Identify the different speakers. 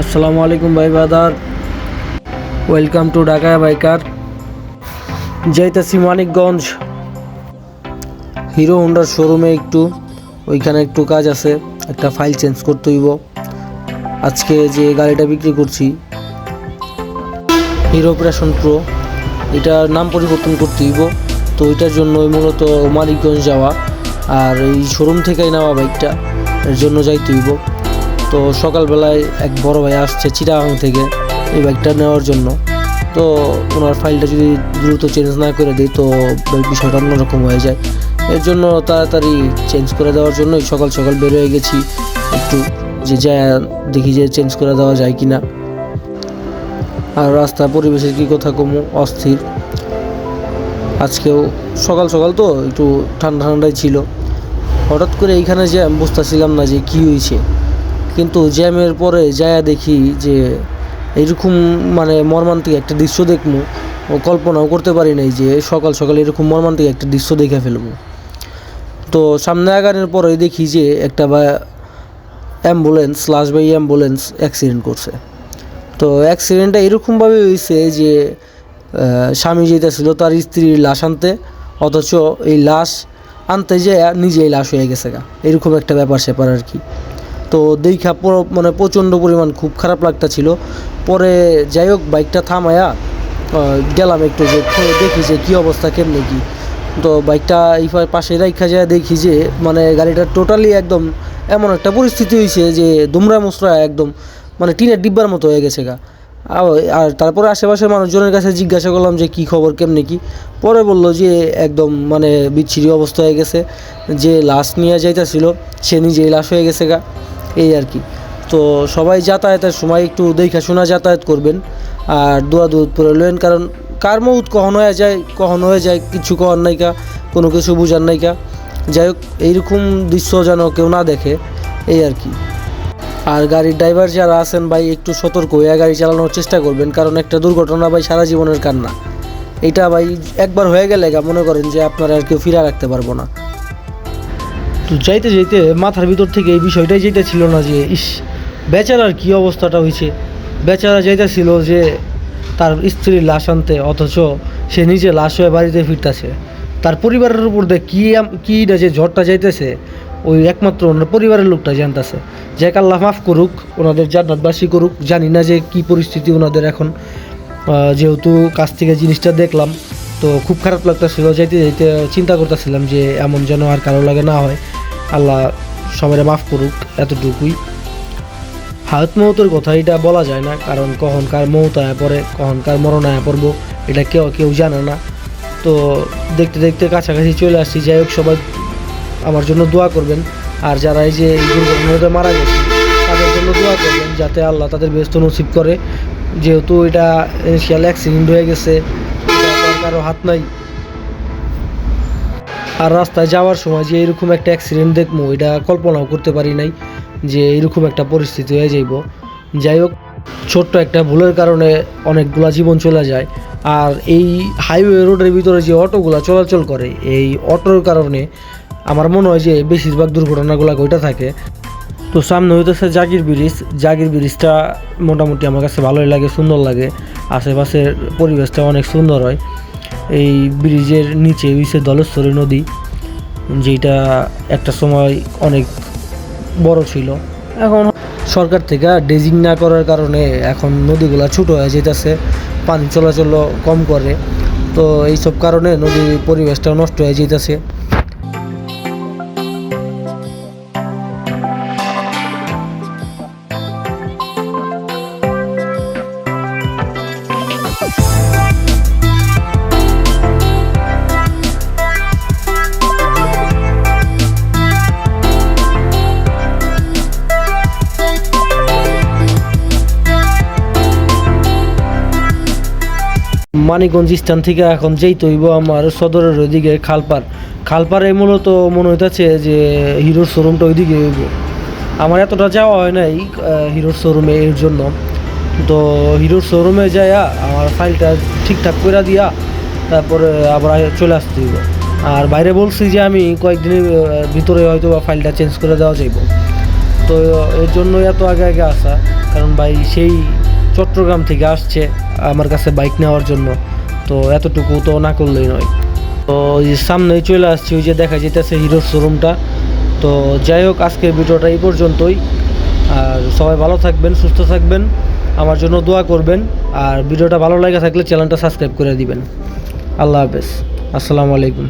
Speaker 1: আসসালামু আলাইকুম ভাই বাদার, ওয়েলকাম টু ঢাকা বাইকার। যাইতেছি মানিকগঞ্জ হিরো হোন্ডার শোরুমে, ওইখানে একটু কাজ আছে, একটা ফাইল চেঞ্জ করতে হইব। আজকে যে গাড়িটা বিক্রি করছি হিরো প্যাশন প্রো, এটার নাম পরিবর্তন করতে হইব। তো এটার জন্য মূলত মানিকগঞ্জ যাওয়া, আর এই শোরুম থেকেই নেওয়া বাইকটা, এর জন্য যাইতে হইব। তো সকালবেলায় এক বড় ভাই আসছে চিটাগাং থেকে এই বাইকটা নেওয়ার জন্য। তো ওনার ফাইলটা যদি দ্রুত চেঞ্জ না করে দিই তো বিষয়টা অন্যরকম হয়ে যায়। এর জন্য তাড়াতাড়ি চেঞ্জ করে দেওয়ার জন্যই সকাল সকাল বের হয়ে গেছি একটু, যে যা দেখি যে চেঞ্জ করে দেওয়া যায় কি না। আর রাস্তা পরিবেশের কী কথা কমু, অস্থির। আজকেও সকাল সকাল তো একটু ঠান্ডা ঠান্ডাই ছিল। হঠাৎ করে এইখানে যে আমি বুঝতেছিলাম না যে কী হয়েছে, কিন্তু জ্যামের পরে যায়া দেখি যে এরকম মর্মান্তিক একটা দৃশ্য দেখবো, ও কল্পনাও করতে পারি নাই যে সকাল সকাল এরকম মর্মান্তিক একটা দৃশ্য দেখে ফেলবো। তো সামনে আগানোর পরে দেখি যে একটা অ্যাম্বুলেন্স অ্যাক্সিডেন্ট করছে। তো অ্যাক্সিডেন্টটা এরকমভাবে হয়েছে যে স্বামী যেতেছিল তার স্ত্রীর লাশ আনতে, অথচ এই লাশ আনতে যেয়ে নিজেই লাশ হয়ে গেছে গা, এরকম একটা ব্যাপার স্যাপার আর কি। তো দেখা প্রচণ্ড পরিমাণ খুব খারাপ লাগতেছিল। পরে যাই হোক বাইকটা থামায়া গেলাম একটু, যে দেখি যে কী অবস্থা, কেমনি কী। তো বাইকটা এই পাশে রাখা যায়, দেখি যে গাড়িটা টোটালি একদম এমন একটা পরিস্থিতি হয়েছে যে দুমড়া মুচড়া একদম টিনের ডিব্বার মতো হয়ে গেছে গা। আর তারপরে আশেপাশের মানুষজনের কাছে জিজ্ঞাসা করলাম যে কী খবর, কেমনি কী। পরে বললো যে একদম বিচ্ছিরি অবস্থা হয়ে গেছে, যে লাশ নিয়ে যাইতেছিল সে নিজেই লাশ হয়ে গেছে গা, এই আর কি। তো সবাই যাতায়াতের সময় একটু দেখা শোনা যাতায়াত করবেন, আর দোয়া দুধ পরে লইন, কারণ কার মৌত কখন হয়ে যায় কিছু করার নাইকা, কোনো কিছু বুঝার নাইকা। যাই হোক, এইরকম দৃশ্য যেন কেউ না দেখে, এই আর কি। আর গাড়ির ড্রাইভার যারা আছেন ভাই, একটু সতর্ক হয়ে গাড়ি চালানোর চেষ্টা করবেন, কারণ একটা দুর্ঘটনা ভাই সারা জীবনের কান্না। এটা ভাই একবার হয়ে গেলে মনে করেন যে আপনারা আর কেউ ফিরে রাখতে পারবো না। তো যাইতে যাইতে মাথার ভিতর থেকে এই বিষয়টাই যেতেছিল না যে বেচারার কী অবস্থাটা হয়েছে। বেচারা যাইতেছিল যে তার স্ত্রীর লাশ আনতে, অথচ সে নিজে লাশ হয়ে বাড়িতে ফিরতেছে। তার পরিবারের উপর দিয়ে কীটা যে ঝড়টা যাইতেছে, ওই একমাত্র ওনার পরিবারের লোকটা জানতেছে। যাক, আল্লাহ মাফ করুক, ওনাদের জান্নাতবাসী করুক। জানি না যে কী পরিস্থিতি ওনাদের এখন, যেহেতু কাছ থেকে জিনিসটা দেখলাম তো খুব খারাপ লাগতেছিল। যাইতে যাইতে চিন্তা করতেছিলাম যে এমন যেন আর কারো লাগে না হয়, আল্লাহ সবাই মাফ করুক, এতটুকুই। হায়াত মৌতের কথা এটা বলা যায় না, কারণ কখন কার মৌত আয়া পড়ে, কখন কার মরণ আয়া পড়বো, এটা কেউ জানে না। তো দেখতে দেখতে কাছাকাছি চলে আসছি। যাই হোক, সবাই আমার জন্য দোয়া করবেন, আর যারা এই যে এই দুর্ঘটনাতে মারা গেছে তাদের জন্য দোয়া করবেন, যাতে আল্লাহ তাদের ব্যস্ত নসিব করে। যেহেতু এটা ইনিশিয়াল অ্যাক্সিডেন্ট হয়ে গেছে, এটা কারো হাত নাই। আর রাস্তায় যাওয়ার সময় যে এরকম একটা অ্যাক্সিডেন্ট দেখবো, এটা কল্পনাও করতে পারি নাই যে এরকম একটা পরিস্থিতি হয়ে যাইব। যাই হোক, ছোট্ট একটা ভুলের কারণে অনেকগুলা জীবন চলে যায়। আর এই হাইওয়ে রোডের ভিতরে যে অটোগুলা চলাচল করে, এই অটোর কারণে আমার মনে হয় যে বেশিরভাগ দুর্ঘটনাগুলো ঘটে থাকে। তো সামনে হইতেছে জাগির ব্রিজটা মোটামুটি আমার কাছে ভালোই লাগে, সুন্দর লাগে। আশেপাশের পরিবেশটা অনেক সুন্দর হয়। এই ব্রিজের নিচে হইছে ধলেশ্বরী নদী, যেটা একটা সময় অনেক বড় ছিল। এখন সরকার থেকে ড্রেজিং না করার কারণে এখন নদীগুলা ছোটো হয়ে যেতেছে, পানি চলাচল কম করে। তো এইসব কারণে নদীর পরিবেশটা নষ্ট হয়ে যেতেছে। মানিকগঞ্জ স্থান থেকে এখন যেই তৈব আমার সদরের ওইদিকে খালপাড়ে মূলত মনে হইতেছে যে হিরোর শোরুমটা ওইদিকে হইব। আমার এতটা যাওয়া হয় নাই হিরোর শোরুমে, এর জন্য। তো হিরোর শোরুমে যাইয়া আমার ফাইলটা ঠিকঠাক করে দিয়া তারপরে আবার চলে আসতে হইব। আর বাইরে বলছি যে আমি কয়েকদিনের ভিতরে হয়তো ফাইলটা চেঞ্জ করে দেওয়া যাইব। তো এর জন্য এত আগে আসা, কারণ ভাই সেই চট্টগ্রাম থেকে আসছে আমার কাছে বাইক নেওয়ার জন্য, তো এতটুকু তো না করলেই নয়। তো ওই যে সামনেই চলে আসছি, ওই যে দেখা যেতেছে হিরোর শোরুমটা। তো যাই হোক, আজকের ভিডিওটা এই পর্যন্তই। আর সবাই ভালো থাকবেন, সুস্থ থাকবেন, আমার জন্য দোয়া করবেন। আর ভিডিওটা ভালো লাগে থাকলে চ্যানেলটা সাবস্ক্রাইব করে দিবেন। আল্লাহ হাফেজ, আসসালামু আলাইকুম।